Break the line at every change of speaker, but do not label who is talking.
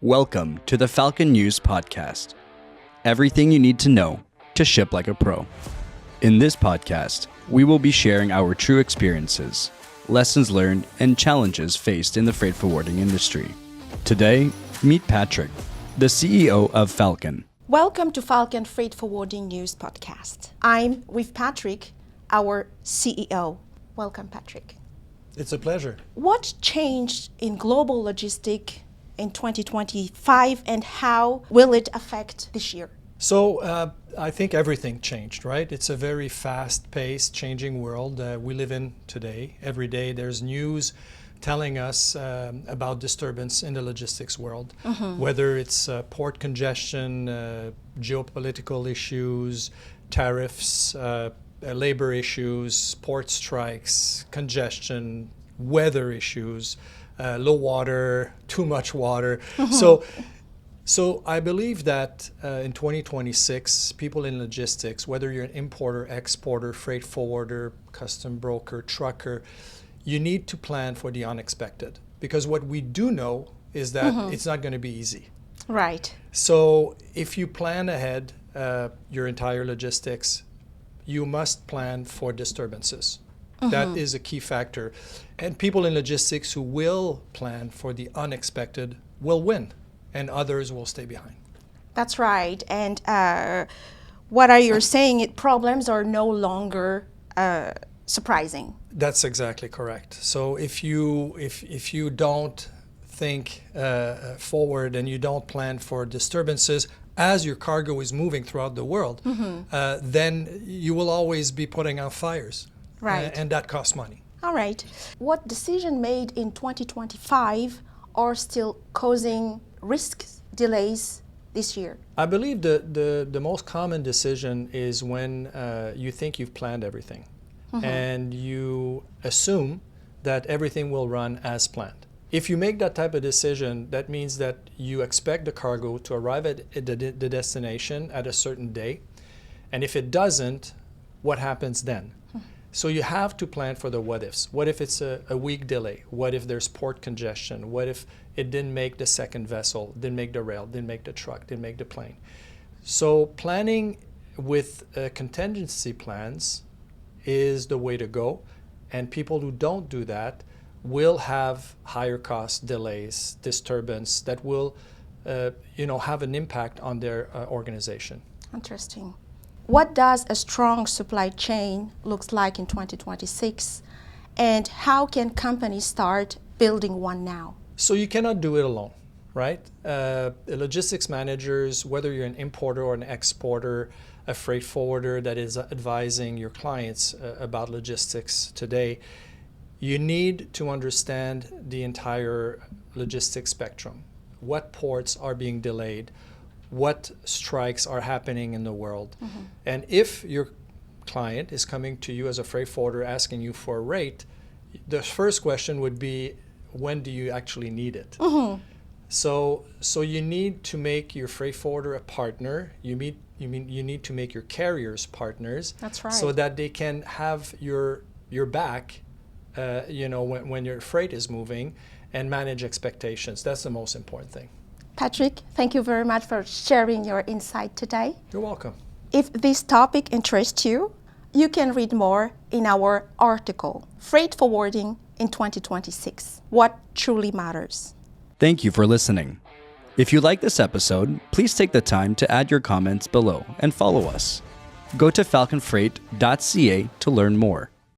Welcome to the Falcon News Podcast. Everything you need to know to ship like a pro. In this podcast, we will be sharing our true experiences, lessons learned, and challenges faced in the freight forwarding industry. Today, meet Patrick, the CEO of Falcon.
Welcome to Falcon Freight Forwarding News Podcast. I'm with Patrick, our CEO. Welcome, Patrick.
It's a pleasure.
What changed in global logistics in 2025 and how will it affect this year?
So I think everything changed, right? It's a very fast-paced, changing world we live in today. Every day there's news telling us about disturbance in the logistics world, whether it's port congestion, geopolitical issues, tariffs, labor issues, port strikes, congestion, weather issues, low water, too much water. So I believe that in 2026, people in logistics, whether you're an importer, exporter, freight forwarder, custom broker, trucker, you need to plan for the unexpected. Because what we do know is that it's not going to be easy.
Right.
So if you plan ahead your entire logistics, you must plan for disturbances. That is a key factor. And people in logistics who will plan for the unexpected will win, and others will stay behind.
That's right. And what are you saying? Problems are no longer surprising.
That's exactly correct. So if you don't think forward and you don't plan for disturbances as your cargo is moving throughout the world, then you will always be putting out fires.
Right.
And that costs money.
All right. What decision made in 2025 are still causing risks, delays this year?
I believe the most common decision is when you think you've planned everything and you assume that everything will run as planned. If you make that type of decision, that means that you expect the cargo to arrive at the destination at a certain day. And if it doesn't, what happens then? So you have to plan for the what ifs. What if it's a week delay? What if there's port congestion? What if it didn't make the second vessel, didn't make the rail, didn't make the truck, didn't make the plane? So planning with contingency plans is the way to go. And people who don't do that will have higher cost, delays, disturbance that will have an impact on their organization.
Interesting. What does a strong supply chain looks like in 2026, and how can companies start building one now?
So you cannot do it alone, right? Logistics managers, whether you're an importer or an exporter, a freight forwarder that is advising your clients about logistics today, you need to understand the entire logistics spectrum. What ports are being delayed? What strikes are happening in the world? And if your client is coming to you as a freight forwarder asking you for a rate, the first question would be, when do you actually need it? So you need to make your freight forwarder a partner. You need to make your carriers partners.
That's right.
So that they can have your back when your freight is moving and manage expectations. That's the most important thing.
Patrick, thank you very much for sharing your insight today.
You're welcome.
If this topic interests you, you can read more in our article, Freight Forwarding in 2026, What Truly Matters.
Thank you for listening. If you like this episode, please take the time to add your comments below and follow us. Go to falconfreight.ca to learn more.